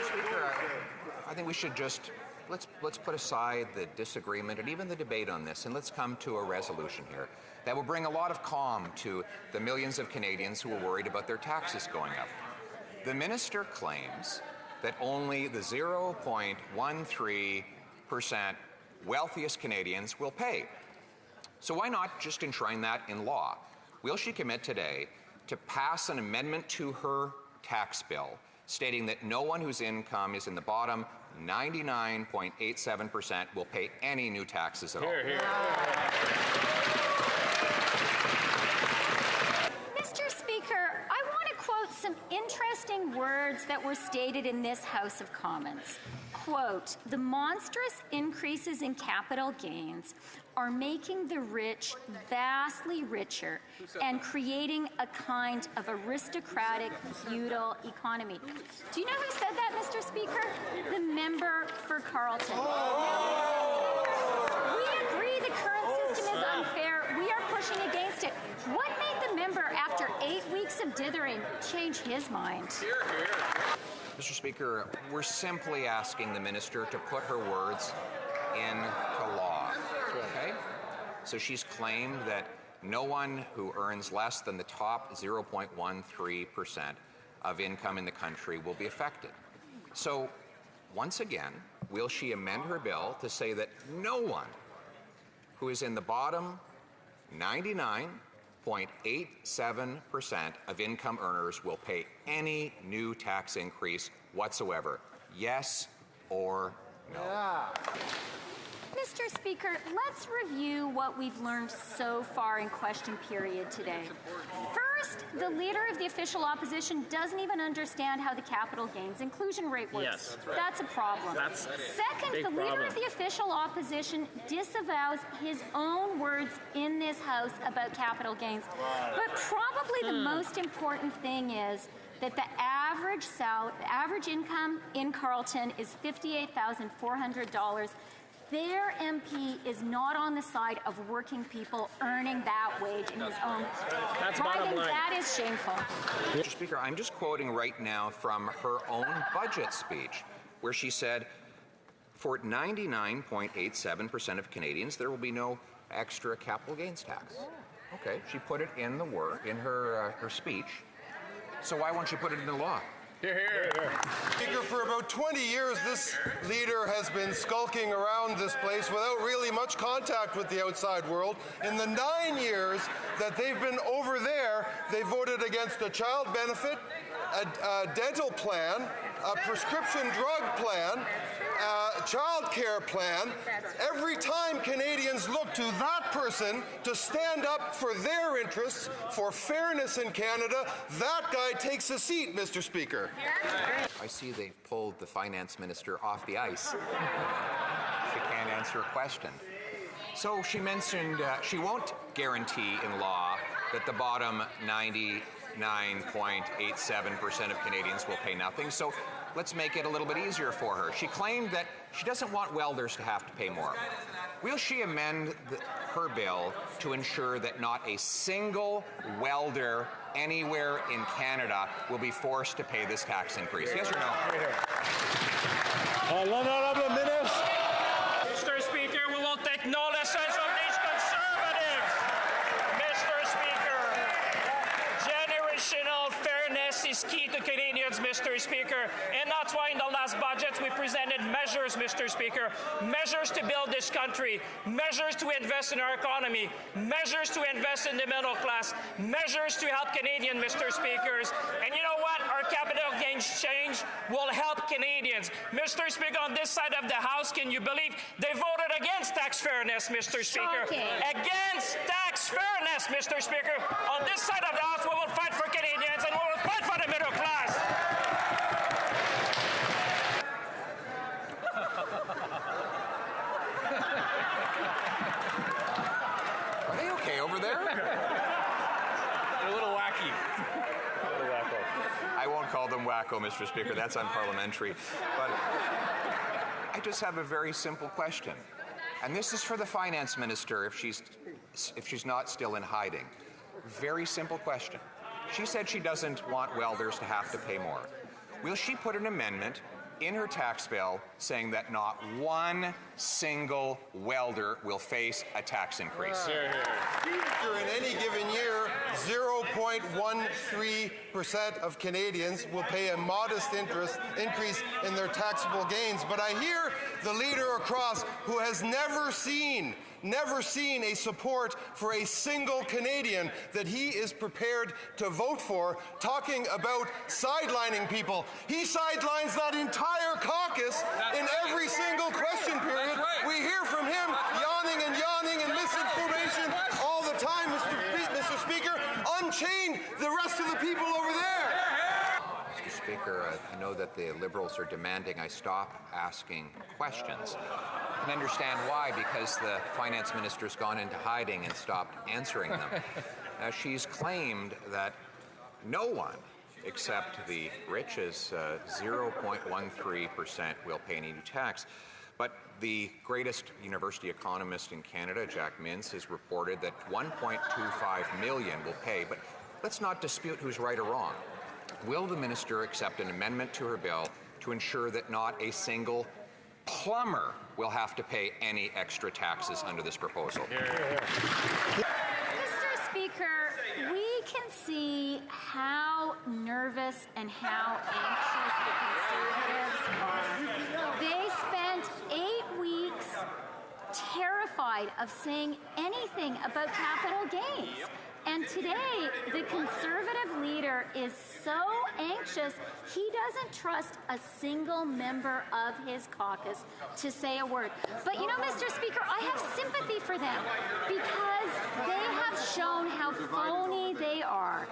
Speaker, I think we should just let's put aside the disagreement and even the debate on this, and let's come to a resolution here that will bring a lot of calm to the millions of Canadians who are worried about their taxes going up. The minister claims that only the 0.13% wealthiest Canadians will pay. So why not just enshrine that in law? Will she commit today to pass an amendment to her tax bill stating that no one whose income is in the bottom 99.87% will pay any new taxes at all? Hear, hear. Mr. Speaker, I want to quote some interesting words that were stated in this House of Commons. Quote, "The monstrous increases in capital gains are making the rich vastly richer and creating a kind of aristocratic feudal economy." Do you know who said that, Mr. Speaker? The member for Carleton. We agree the current system is unfair. We are pushing against it. What made the member, after 8 weeks of dithering, change his mind? Mr. Speaker, we're simply asking the minister to put her words into law. Okay? So she's claimed that no one who earns less than the top 0.13% of income in the country will be affected. So once again, will she amend her bill to say that no one who is in the bottom 99.87% of income earners will pay any new tax increase whatsoever? Yes or no? Yeah. Mr. Speaker, let's review what we've learned so far in question period today. First, the leader of the official opposition doesn't even understand how the capital gains inclusion rate works. Yes, that's right. That's a problem. Second, the leader of the official opposition disavows his own words in this House about capital gains. But probably the most important thing is that the average income in Carleton is $58,400. Their MP is not on the side of working people earning that wage in his own. That's I bottom think line. that is shameful. Mr. Speaker, I'm just quoting right now from her own budget speech, where she said, for 99.87% of Canadians, there will be no extra capital gains tax. Okay, she put it in the her speech. So why won't she put it in the law? Hear, hear. Speaker, for about 20 years, this leader has been skulking around this place without really much contact with the outside world. In the 9 years that they've been over there, they voted against a child benefit, a dental plan, a prescription drug plan, a child care plan. Every time Canadians look to that person to stand up for their interests, for fairness in Canada, that guy takes a seat, Mr. Speaker. I see they've pulled the finance minister off the ice. She can't answer a question. So she mentioned she won't guarantee in law that the bottom 99.87% of Canadians will pay nothing. So let's make it a little bit easier for her. She claimed that she doesn't want welders to have to pay more. Will she amend her bill to ensure that not a single welder anywhere in Canada will be forced to pay this tax increase? Yes or no? L'honorable ministre. Mr. Speaker, we will take no lessons of these conservatives. Mr. Speaker, generational fairness is key to Canadians, Mr. Speaker, and that's why in the last budget we presented measures, Mr. Speaker, measures to build this country, measures to invest in our economy, measures to invest in the middle class, measures to help Canadians, Mr. Speakers. And you know what? Our capital gains change will help Canadians. Mr. Speaker, on this side of the House, can you believe they voted against tax fairness, Mr. Speaker? Shocking. Against tax fairness, Mr. Speaker. On this side of the House, we will fight for Canadians and we will fight for the middle class. Are they okay over there? They're a little wacky. A little wacko. I won't call them wacko, Mr. Speaker. That's unparliamentary. But I just have a very simple question. And this is for the finance minister if she's not still in hiding. Very simple question. She said she doesn't want welders to have to pay more. Will she put an amendment in her tax bill saying that not one single welder will face a tax increase. Speaker, in any given year, 0.13% of Canadians will pay a modest increase in their taxable gains. But I hear the leader across who has never seen a support for a single Canadian that he is prepared to vote for, talking about sidelining people. He sidelines that entire caucus in every single question period. We hear from him yawning and misinformation all the time, Mr. Speaker. Unchain the rest of the people over there. Mr. Speaker, I know that the Liberals are demanding I stop asking questions. I can understand why, because the finance minister's gone into hiding and stopped answering them. She's claimed that no one except the rich is 0.13% will pay any new tax. But the greatest university economist in Canada, Jack Mintz, has reported that 1.25 million will pay. But let's not dispute who's right or wrong. Will the minister accept an amendment to her bill to ensure that not a single plumber will have to pay any extra taxes under this proposal? Mr. Speaker, we can see how nervous and how anxious the Conservatives are. They spent 8 weeks terrified of saying anything about capital gains. And today, the Conservative leader is so anxious, he doesn't trust a single member of his caucus to say a word. But you know, Mr. Speaker, I have sympathy for them because they have shown how phony they are.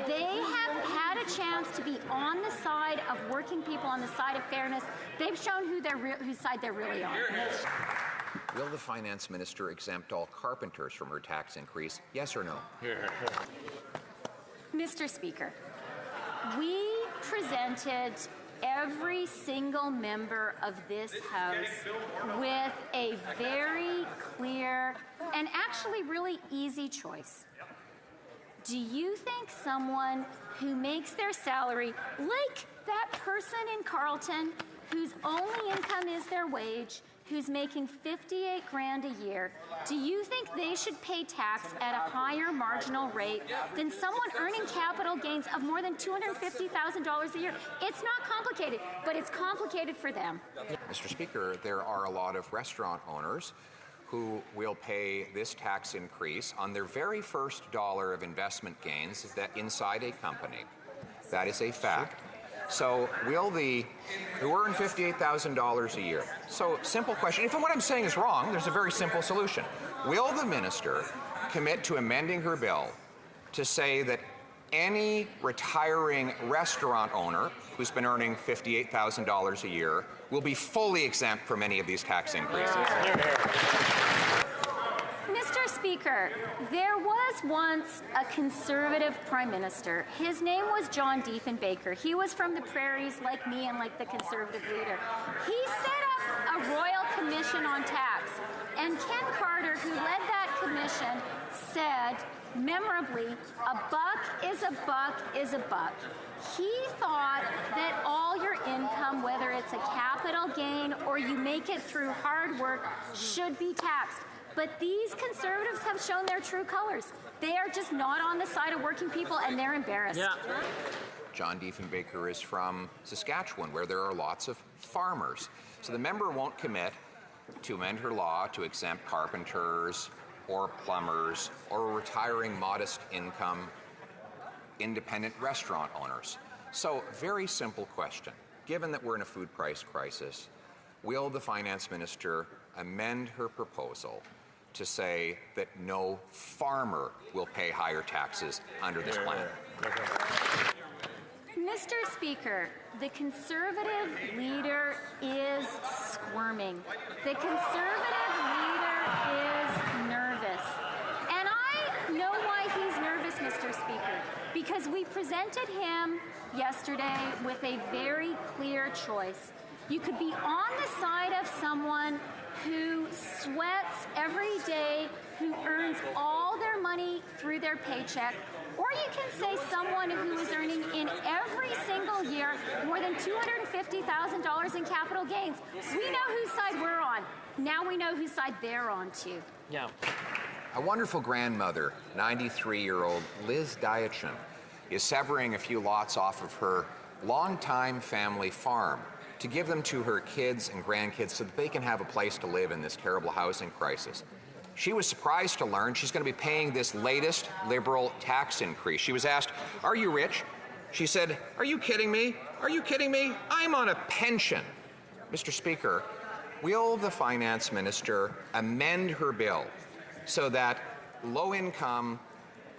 They have had a chance to be on the side of working people, on the side of fairness. They've shown whose side they're really on. Will the finance minister exempt all carpenters from her tax increase? Yes or no? Mr. Speaker, we presented every single member of this House with a very clear and actually really easy choice. Do you think someone who makes their salary, like that person in Carleton, whose only income is their wage, who's making $58,000 a year, do you think they should pay tax at a higher marginal rate than someone earning capital gains of more than $250,000 a year? It's not complicated, but it's complicated for them. Mr. Speaker, there are a lot of restaurant owners who will pay this tax increase on their very first dollar of investment gains that inside a company. That is a fact. So will who earn $58,000 a year? So simple question. If what I'm saying is wrong, there's a very simple solution. Will the minister commit to amending her bill to say that any retiring restaurant owner who's been earning $58,000 a year will be fully exempt from any of these tax increases? Mr. Speaker, there was once a Conservative Prime Minister. His name was John Diefenbaker. He was from the prairies like me and like the Conservative leader. He set up a royal commission on tax. And Ken Carter, who led that commission, said, memorably, a buck is a buck is a buck. He thought that all your income, whether it's a capital gain or you make it through hard work, should be taxed. But these Conservatives have shown their true colors. They are just not on the side of working people, and they're embarrassed. Yeah. John Diefenbaker is from Saskatchewan, where there are lots of farmers. So the member won't commit to amend her law to exempt carpenters or plumbers or retiring modest income independent restaurant owners. So very simple question. Given that we're in a food price crisis, will the finance minister amend her proposal to say that no farmer will pay higher taxes under this plan? Mr. Speaker, the Conservative leader is squirming. The Conservative leader is nervous. And I know why he's nervous, Mr. Speaker, because we presented him yesterday with a very clear choice. You could be on the side of someone who sweats every day, who earns all their money through their paycheck, Or you can say someone who is earning in every single year more than $250,000 in capital gains. We know whose side we're on. Now we know whose side they're on too. Yeah. A wonderful grandmother, 93-year-old Liz Diachin, is severing a few lots off of her longtime family farm to give them to her kids and grandkids so that they can have a place to live in this terrible housing crisis. She was surprised to learn she's going to be paying this latest Liberal tax increase. She was asked, "Are you rich?" She said, "Are you kidding me? Are you kidding me? I'm on a pension." Mr. Speaker, will the Finance Minister amend her bill so that low-income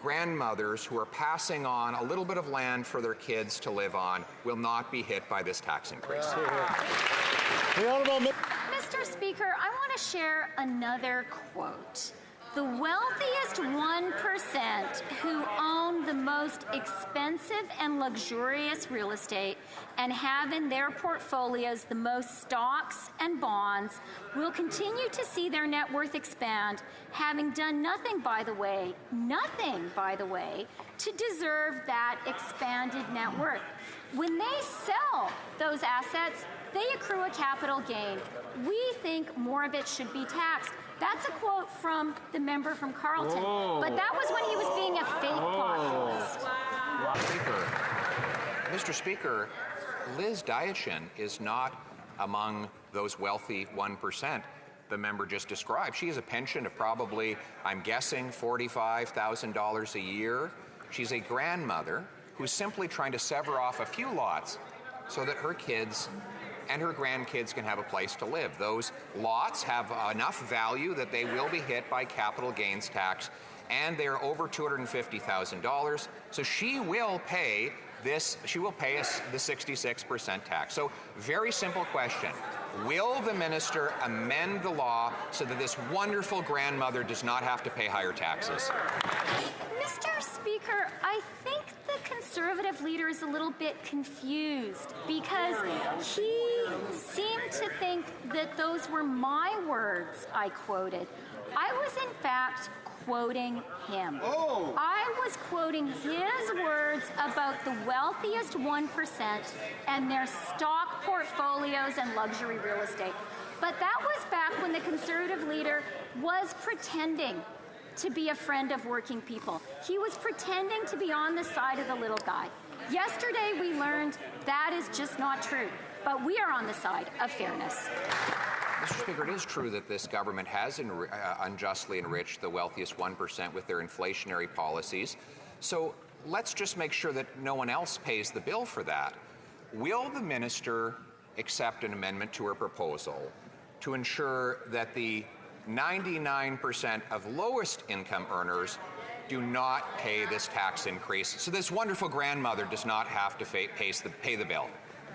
grandmothers who are passing on a little bit of land for their kids to live on will not be hit by this tax increase? The Honourable Mr. Speaker, I want to share another quote. The wealthiest 1% who own the most expensive and luxurious real estate and have in their portfolios the most stocks and bonds will continue to see their net worth expand, having done nothing, by the way, to deserve that expanded net worth. When they sell those assets, they accrue a capital gain. We think more of it should be taxed. That's a quote from the member from Carleton. But that was when he was being a fake populist. Mr. Speaker, Liz Diachin is not among those wealthy 1% the member just described. She has a pension of probably, I'm guessing, $45,000 a year. She's a grandmother who's simply trying to sever off a few lots so that her kids and her grandkids can have a place to live. Those lots have enough value that they will be hit by capital gains tax, and they're over $250,000. So she will pay this. She will pay us the 66% tax. So, very simple question: will the minister amend the law so that this wonderful grandmother does not have to pay higher taxes? Mr. Speaker, I think the Conservative leader is a little bit confused because he seemed to think that those were my words I quoted. I was, in fact, quoting him. I was quoting his words about the wealthiest 1% and their stock portfolios and luxury real estate. But that was back when the Conservative leader was pretending to be a friend of working people. He was pretending to be on the side of the little guy. Yesterday we learned that is just not true, but we are on the side of fairness. Mr. Speaker, it is true that this government has unjustly enriched the wealthiest 1% with their inflationary policies. So let's just make sure that no one else pays the bill for that. Will the minister accept an amendment to her proposal to ensure that the 99% of lowest income earners do not pay this tax increase, so this wonderful grandmother does not have to pay the bill?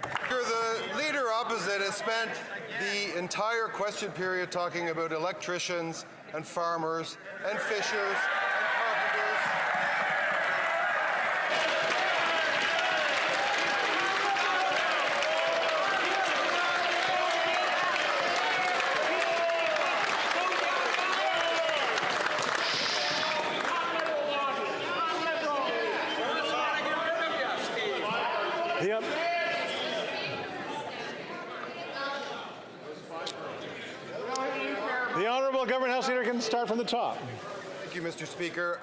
The leader opposite has spent the entire question period talking about electricians and farmers and fishers and carpenters. The Honourable Government House Leader can start from the top. Thank you, Mr. Speaker.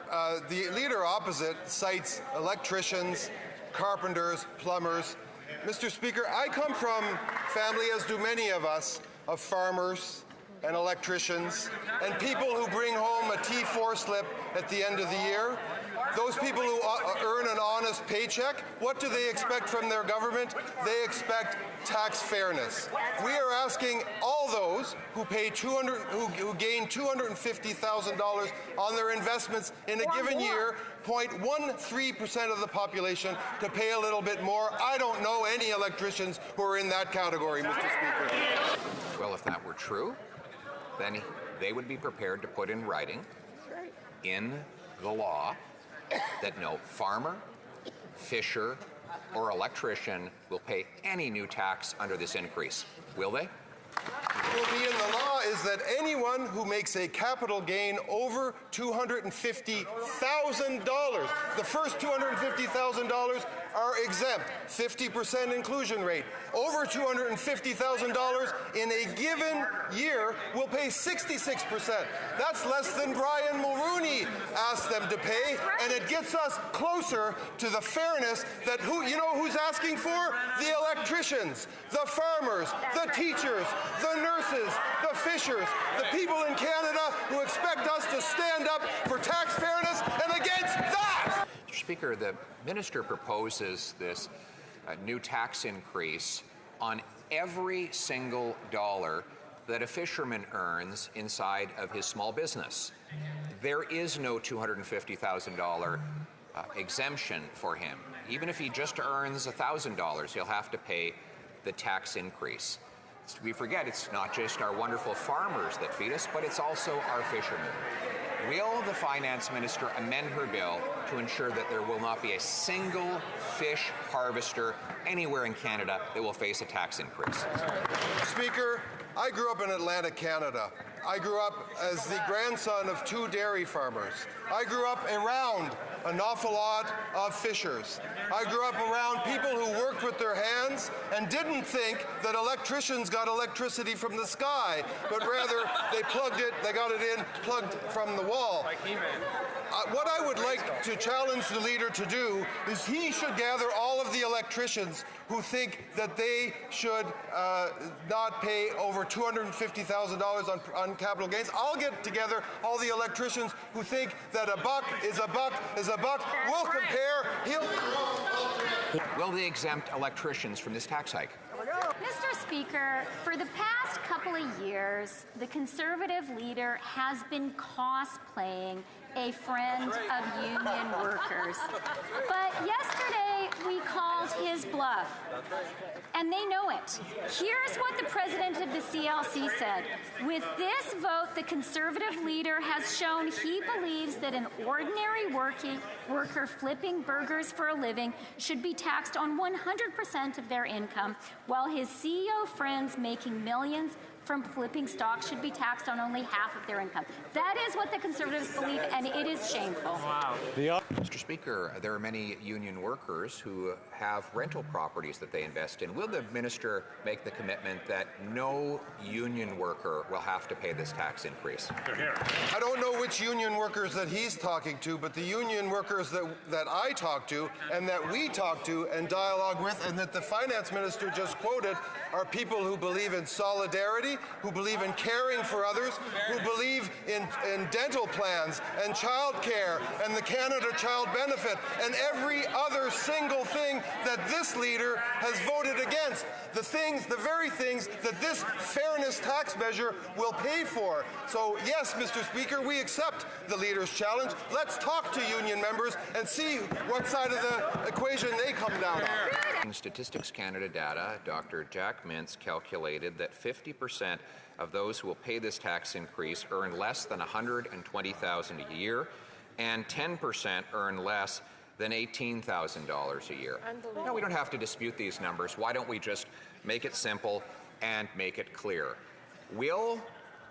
The leader opposite cites electricians, carpenters, plumbers. Mr. Speaker, I come from family, as do many of us, of farmers and electricians and people who bring home a T4 slip at the end of the year. Those people who earn an honest paycheck, what do they expect from their government? They expect tax fairness. We are asking all those who gain $250,000 on their investments in a given year, 0.13% of the population, to pay a little bit more. I don't know any electricians who are in that category, Mr. Speaker. Well, if that were true, then they would be prepared to put in writing in the law that no farmer, fisher, or electrician will pay any new tax under this increase. Will they? will be in the law is that anyone who makes a capital gain over $250,000, the first $250,000 are exempt, 50% inclusion rate. Over $250,000 in a given year will pay 66%. That's less than Brian Mulrooney asked them to pay, and it gets us closer to the fairness that who's asking for? The electricians, the farmers, the teachers, the nurses, the fishers, the people in Canada who expect us to stand up for tax fairness and against that! Mr. Speaker, the minister proposes this new tax increase on every single dollar that a fisherman earns inside of his small business. There is no $250,000 exemption for him. Even if he just earns $1,000, he'll have to pay the tax increase. We forget it's not just our wonderful farmers that feed us, but it's also our fishermen. Will the finance minister amend her bill to ensure that there will not be a single fish harvester anywhere in Canada that will face a tax increase? Speaker, I grew up in Atlantic Canada. I grew up as the grandson of 2 dairy farmers. I grew up around an awful lot of fishers. I grew up around people who worked with their hands and didn't think that electricians got electricity from the sky, but rather they got it in plugged from the wall. What I would like to challenge the leader to do is he should gather all of the electricians who think that they should not pay over $250,000 on capital gains. I'll get together all the electricians who think that a buck is a buck is a buck. We'll compare. Will they exempt electricians from this tax hike? Mr. Speaker, for the past couple of years, the Conservative leader has been cosplaying a friend of union workers. But yesterday, we called his bluff, and they know it. Here's what the president of the CLC said. With this vote, the Conservative leader has shown he believes that an ordinary worker flipping burgers for a living should be taxed on 100% of their income, while his CEO friends making millions from flipping stocks should be taxed on only half of their income. That is what the Conservatives believe, and it is shameful. Wow. Mr. Speaker, there are many union workers who have rental properties that they invest in. Will the minister make the commitment that no union worker will have to pay this tax increase? I don't know which union workers that he's talking to, but the union workers that I talk to and that we talk to and dialogue with and that the finance minister just quoted are people who believe in solidarity, who believe in caring for others, who believe in dental plans and child care and the Canada Child Benefit and every other single thing that this leader has voted against. The very things that this fairness tax measure will pay for. So yes, Mr. Speaker, we accept the leader's challenge. Let's talk to union members and see what side of the equation they come down on. In Statistics Canada data, Dr. Jack Mintz calculated that 50% of those who will pay this tax increase earn less than $120,000 a year, and 10% earn less than $18,000 a year. Now, we don't have to dispute these numbers. Why don't we just make it simple and make it clear? Will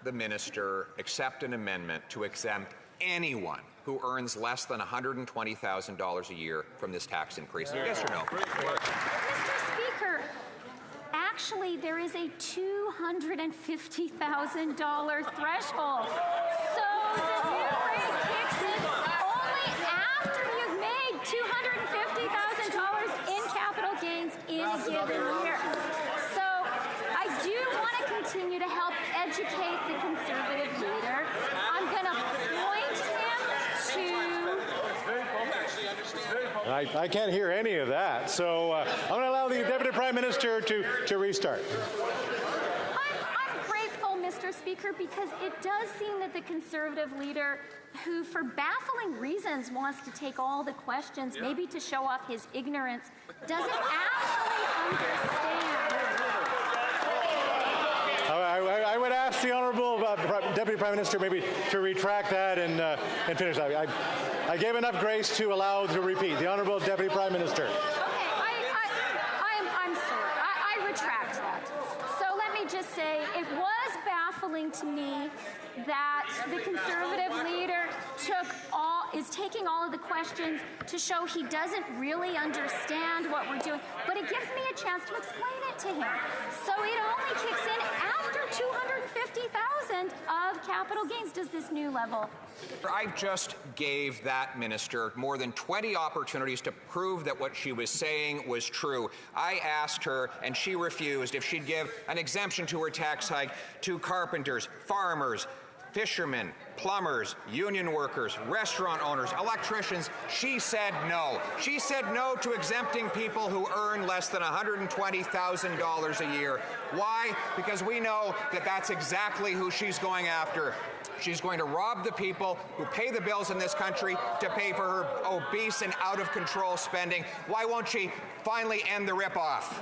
the minister accept an amendment to exempt anyone who earns less than $120,000 a year from this tax increase? Yes or no? Mr. Speaker, actually, there is a $250,000 threshold. So the new rate kicks in only after you've made $250,000 in capital gains in a given year. So I do want to continue to help educate the Conservative leader. I'm going to point him to... I can't hear any of that. So I'm going to allow the Deputy Prime Minister to restart. I'm grateful, Mr. Speaker, because it does seem that the Conservative leader, who for baffling reasons wants to take all the questions, maybe to show off his ignorance, doesn't actually understand. I would ask the Honourable Deputy Prime Minister maybe to retract that and finish that. I gave enough grace to allow to repeat. The Honourable Deputy Prime Minister. Okay, I'm sorry. I retract that. So let me just say it was baffling to me that the Conservative leader is taking all of the questions to show he doesn't really understand what we're doing, but it gives me a chance to explain it to him. So it only kicks in after 250,000 of capital gains does this new level. I just gave that minister more than 20 opportunities to prove that what she was saying was true. I asked her, and she refused, if she'd give an exemption to her tax hike to carpenters, farmers, fishermen, plumbers, union workers, restaurant owners, electricians. She said no. She said no to exempting people who earn less than $120,000 a year. Why? Because we know that that's exactly who she's going after. She's going to rob the people who pay the bills in this country to pay for her obese and out-of-control spending. Why won't she finally end the ripoff?